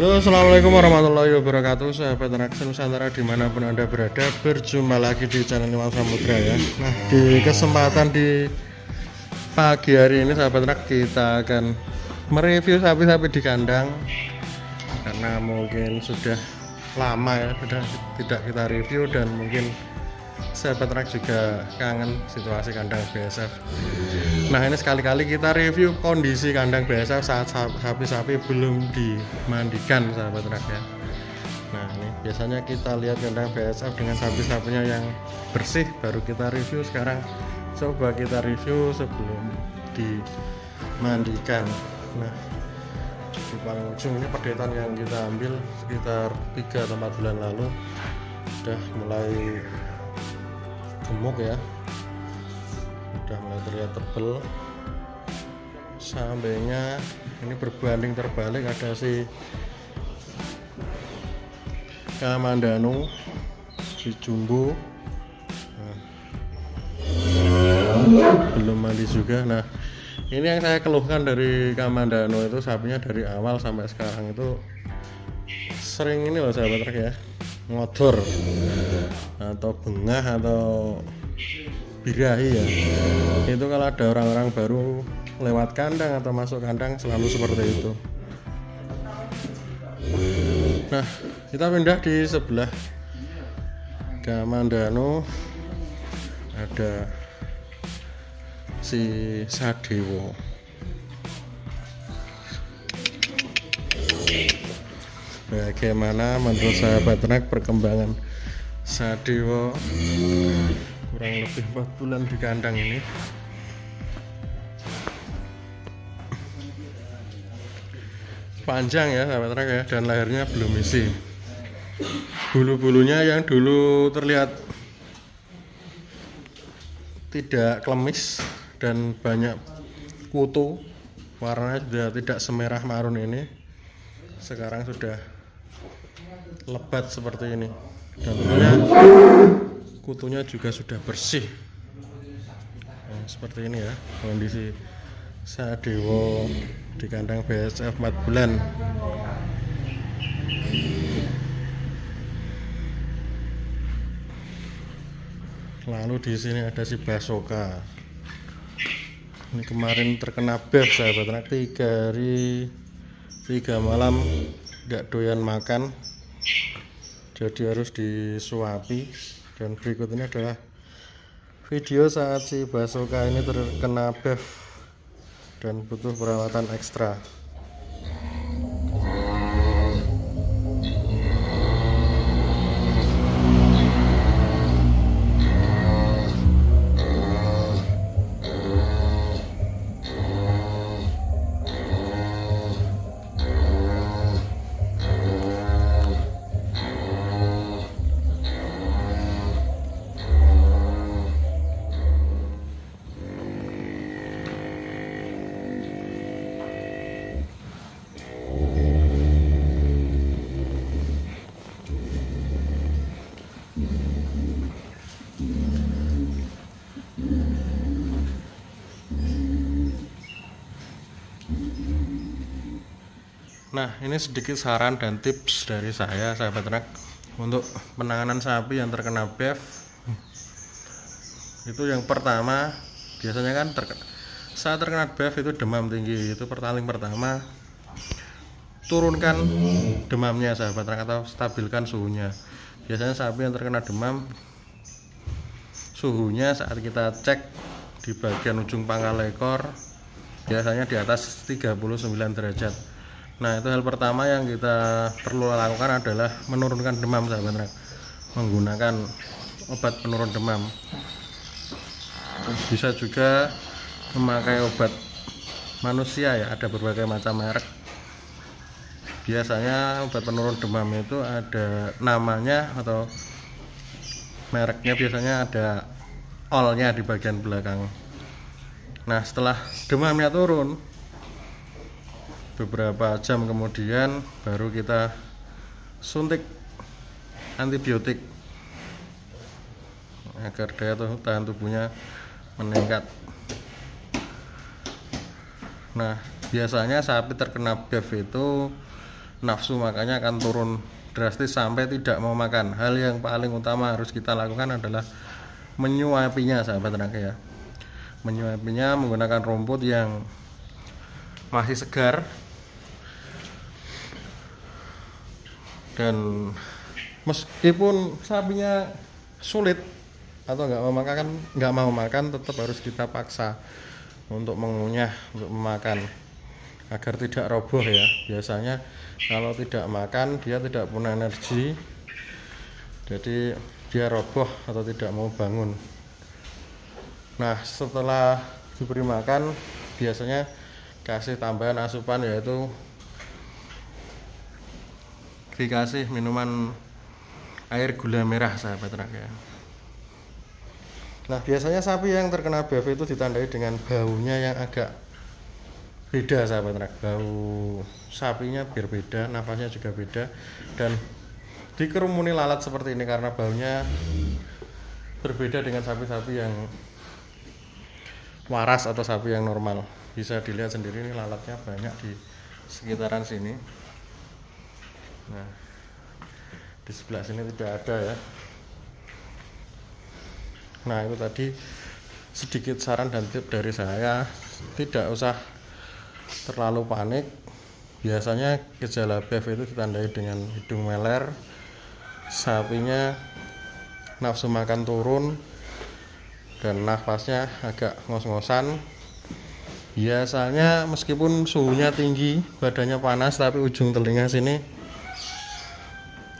Halo, assalamualaikum warahmatullahi wabarakatuh, sahabat ternak Nusantara dimanapun anda berada. Berjumpa lagi di channel Imam Samudra ya. Nah, di kesempatan di pagi hari ini sahabat ternak kita akan mereview sapi-sapi di kandang, karena mungkin sudah lama ya sudah tidak kita review, dan mungkin sahabat ternak juga kangen situasi kandang BSF. Nah, ini sekali-kali kita review kondisi kandang BSF saat sapi-sapi belum dimandikan sahabat ternak ya. Nah, ini biasanya kita lihat kandang BSF dengan sapi-sapinya yang bersih baru kita review. Sekarang coba kita review sebelum dimandikan. Nah, di paling ujung ini perdetan yang kita ambil sekitar 3 atau 4 bulan lalu udah mulai gemuk ya, udah mulai terlihat tebel. Sampainya ini berbanding terbalik, ada si Kamandanu, si Jumbo, belum mandi juga. Nah, ini yang saya keluhkan dari Kamandanu itu, sapinya dari awal sampai sekarang itu sering ini loh sahabat trek ya, ngotor atau bengah atau birahi ya. Itu kalau ada orang-orang baru lewat kandang atau masuk kandang selalu seperti itu. Nah, kita pindah di sebelah Kamandanu, ada si Sadewo. Bagaimana menurut sahabat ternak perkembangan Sadewo kurang lebih 4 bulan di kandang ini? Panjang ya sahabat ternak ya, dan lahirnya belum isi. Bulu-bulunya yang dulu terlihat tidak klemis dan banyak kutu, warnanya sudah tidak semerah marun ini, sekarang sudah lebat seperti ini, dan tentunya kutunya juga sudah bersih. Nah, seperti ini ya kondisi Sadewo di kandang BSF 4 bulan. Lalu di sini ada si Basoka. Ini kemarin terkena BEF sahabat ternak, 3 hari 3 malam nggak doyan makan, jadi harus disuapi. Dan berikut ini adalah video saat si Basoka ini terkena BEF dan butuh perawatan ekstra. Nah, ini sedikit saran dan tips dari saya sahabat ternak untuk penanganan sapi yang terkena BEF. Itu yang pertama, biasanya kan saat terkena BEF itu demam tinggi. Itu paling pertama, turunkan demamnya sahabat ternak atau stabilkan suhunya. Biasanya sapi yang terkena demam, suhunya saat kita cek di bagian ujung pangkal ekor biasanya di atas 39 derajat. Nah, itu hal pertama yang kita perlu lakukan adalah menurunkan demam sahabat ternak, menggunakan obat penurun demam. Bisa juga memakai obat manusia ya, ada berbagai macam merek. Biasanya obat penurun demam itu ada namanya atau mereknya, biasanya ada all-nya di bagian belakang. Nah, setelah demamnya turun, beberapa jam kemudian baru kita suntik antibiotik agar daya tahan tubuhnya meningkat. Nah, biasanya sapi terkena BEF itu nafsu makannya akan turun drastis sampai tidak mau makan. Hal yang paling utama harus kita lakukan adalah menyuapinya, sahabat ternak ya. Menyuapinya menggunakan rumput yang masih segar dan meskipun sapinya sulit atau nggak mau makan, tetap harus kita paksa untuk mengunyah, untuk memakan agar tidak roboh ya. Biasanya kalau tidak makan dia tidak punya energi, jadi dia roboh atau tidak mau bangun. Nah, setelah diberi makan biasanya kasih tambahan asupan, yaitu dikasih minuman air gula merah, sahabat ternak ya. Nah, biasanya sapi yang terkena BF itu ditandai dengan baunya yang agak beda, sahabat ternak. Bau sapinya berbeda, nafasnya juga beda, dan dikerumuni lalat seperti ini karena baunya berbeda dengan sapi-sapi yang waras atau sapi yang normal. Bisa dilihat sendiri, ini lalatnya banyak di sekitaran sini. Nah, di sebelah sini tidak ada ya. Nah, itu tadi sedikit saran dan tip dari saya, tidak usah terlalu panik. Biasanya gejala BF itu ditandai dengan hidung meler, sapinya nafsu makan turun, dan nafasnya agak ngos-ngosan. Biasanya meskipun suhunya tinggi, badannya panas, tapi ujung telinga sini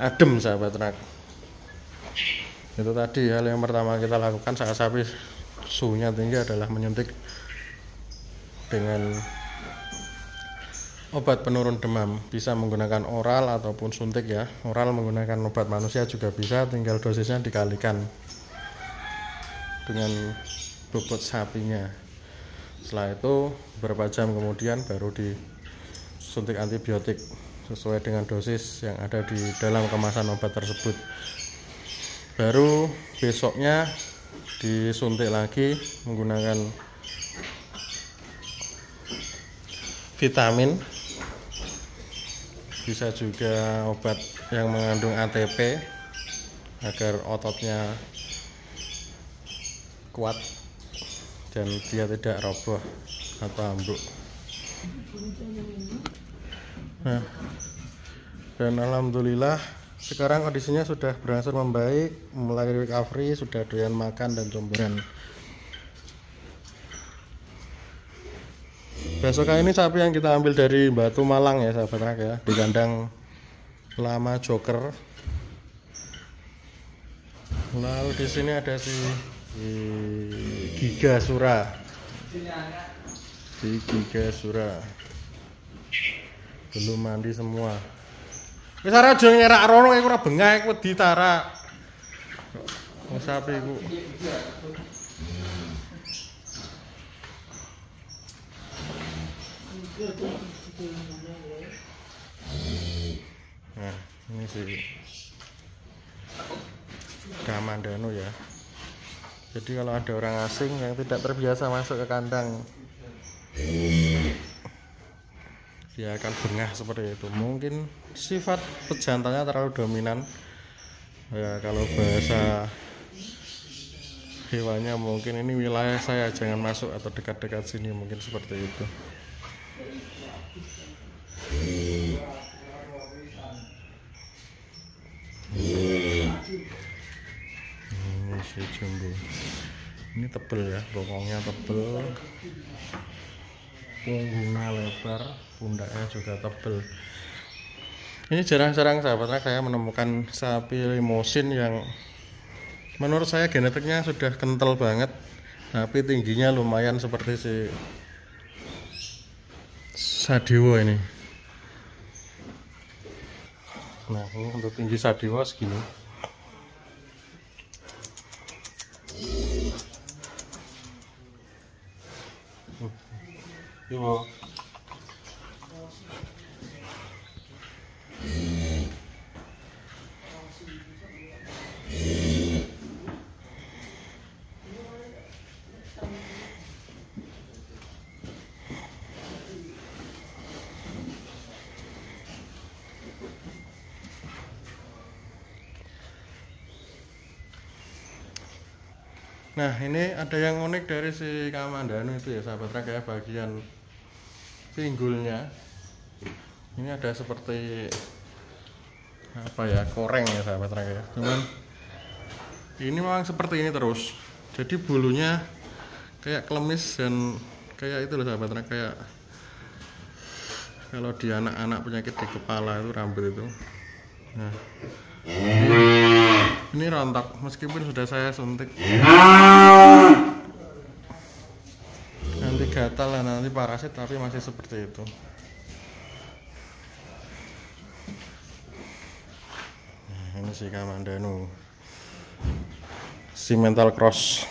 adem, sahabat ternak. Itu tadi hal yang pertama kita lakukan saat sapi suhunya tinggi adalah menyuntik dengan obat penurun demam. Bisa menggunakan oral ataupun suntik ya. Oral menggunakan obat manusia juga bisa, tinggal dosisnya dikalikan dengan bobot sapinya. Setelah itu beberapa jam kemudian baru disuntik antibiotik sesuai dengan dosis yang ada di dalam kemasan obat tersebut. Baru besoknya disuntik lagi menggunakan vitamin, bisa juga obat yang mengandung ATP agar ototnya kuat dan dia tidak roboh atau ambruk. Nah, dan alhamdulillah sekarang kondisinya sudah berangsur membaik, mulai recovery, sudah doyan makan dan comberan. Besok ini sapi yang kita ambil dari Batu Malang ya, sahabat ternak ya, di kandang Lama Joker. Lalu di sini ada si Giga Sura. Belum mandi semua. Wis ora aja ngerak rono iku ora bengak iku wedi tarak. Wong sapi iku. Nah, ini sih Kamandano ya. Jadi kalau ada orang asing yang tidak terbiasa masuk ke kandang, dia akan bengah seperti itu. Mungkin sifat pejantannya terlalu dominan ya. Kalau bahasa hewannya mungkin ini wilayah saya, jangan masuk atau dekat-dekat sini, mungkin seperti itu. Ini si jumbo, ini tebel ya, bokongnya tebel, punggungnya lebar, pundaknya juga tebel. Ini jarang-jarang sahabat ternak saya menemukan sapi limosin yang menurut saya genetiknya sudah kental banget, tapi tingginya lumayan seperti si Sadewa ini. Nah, ini untuk tinggi Sadewa segini. Yo. Nah, ini ada yang unik dari si Kamandanu itu ya sahabat trek ya, bagian pinggulnya ini ada seperti apa ya, koreng ya sahabat trek ya. Cuman ini memang seperti ini terus. Jadi bulunya kayak klemis dan kayak itu loh sahabat trek, kayak kalau di anak-anak penyakit di kepala itu rambut itu. Nah, ini rontok meskipun sudah saya suntik. Nanti gatal lah, nanti parasit, tapi masih seperti itu. Nah, ini si Kamandanu Simmental Cross,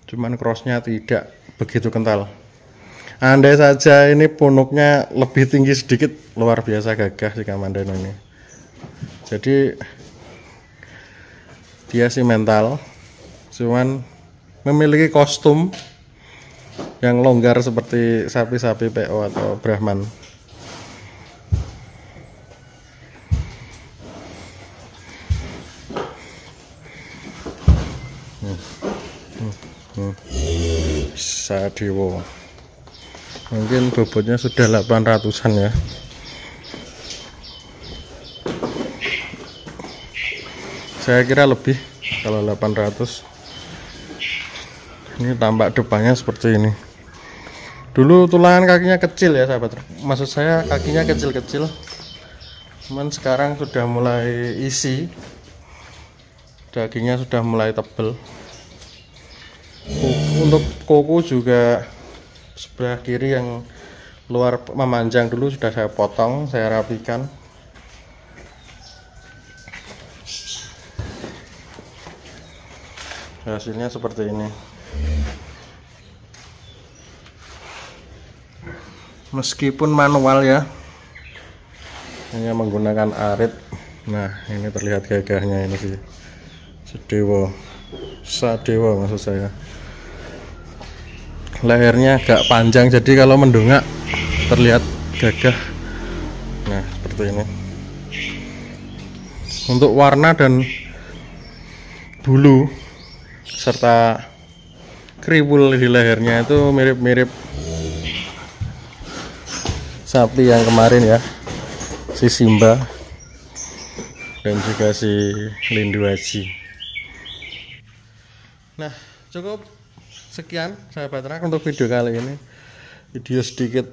cuman crossnya tidak begitu kental. Andai saja ini punuknya lebih tinggi sedikit, luar biasa gagah si Kamandanu ini. Jadi dia simmental, cuman memiliki kostum yang longgar seperti sapi-sapi PO atau Brahman. Sadewo. Mungkin bobotnya sudah 800-an ya. Saya kira lebih kalau 800. Ini tampak depannya seperti ini. Dulu tulangan kakinya kecil ya sahabat. Maksud saya kakinya kecil-kecil. Cuman sekarang sudah mulai isi. Dagingnya sudah mulai tebal. Untuk kuku juga sebelah kiri yang luar memanjang dulu sudah saya potong, saya rapikan. Hasilnya seperti ini. Meskipun manual ya, hanya menggunakan arit. Nah, ini terlihat gagahnya ini sih. Sadewo maksud saya. Lehernya agak panjang, jadi kalau mendongak terlihat gagah. Nah, seperti ini. Untuk warna dan bulu serta kriwul di lehernya itu mirip-mirip sapi yang kemarin ya, si Simba dan juga si Lindu Haji. Nah, cukup sekian sahabat ternak untuk video kali ini. Video sedikit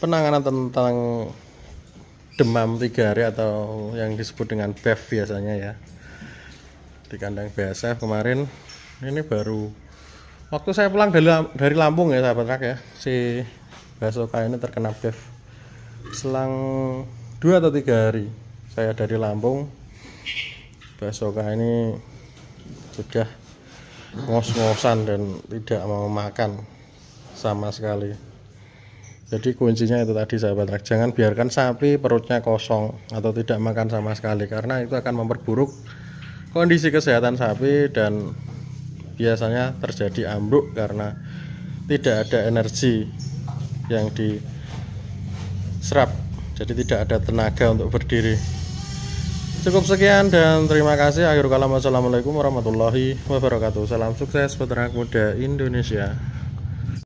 penanganan tentang demam 3 hari atau yang disebut dengan BEF biasanya ya, di kandang BASF kemarin. Ini baru waktu saya pulang dari Lampung ya sahabat ternak ya, si Basoka ini terkena BEF. Selang 2 atau 3 hari saya dari Lampung, Basoka ini sudah ngos-ngosan dan tidak mau makan sama sekali. Jadi kuncinya itu tadi sahabat ternak, jangan biarkan sapi perutnya kosong atau tidak makan sama sekali, karena itu akan memperburuk kondisi kesehatan sapi dan biasanya terjadi ambruk karena tidak ada energi yang diserap, jadi tidak ada tenaga untuk berdiri. Cukup sekian dan terima kasih. Akhir kalam, wassalamualaikum warahmatullahi wabarakatuh. Salam sukses peternak muda Indonesia.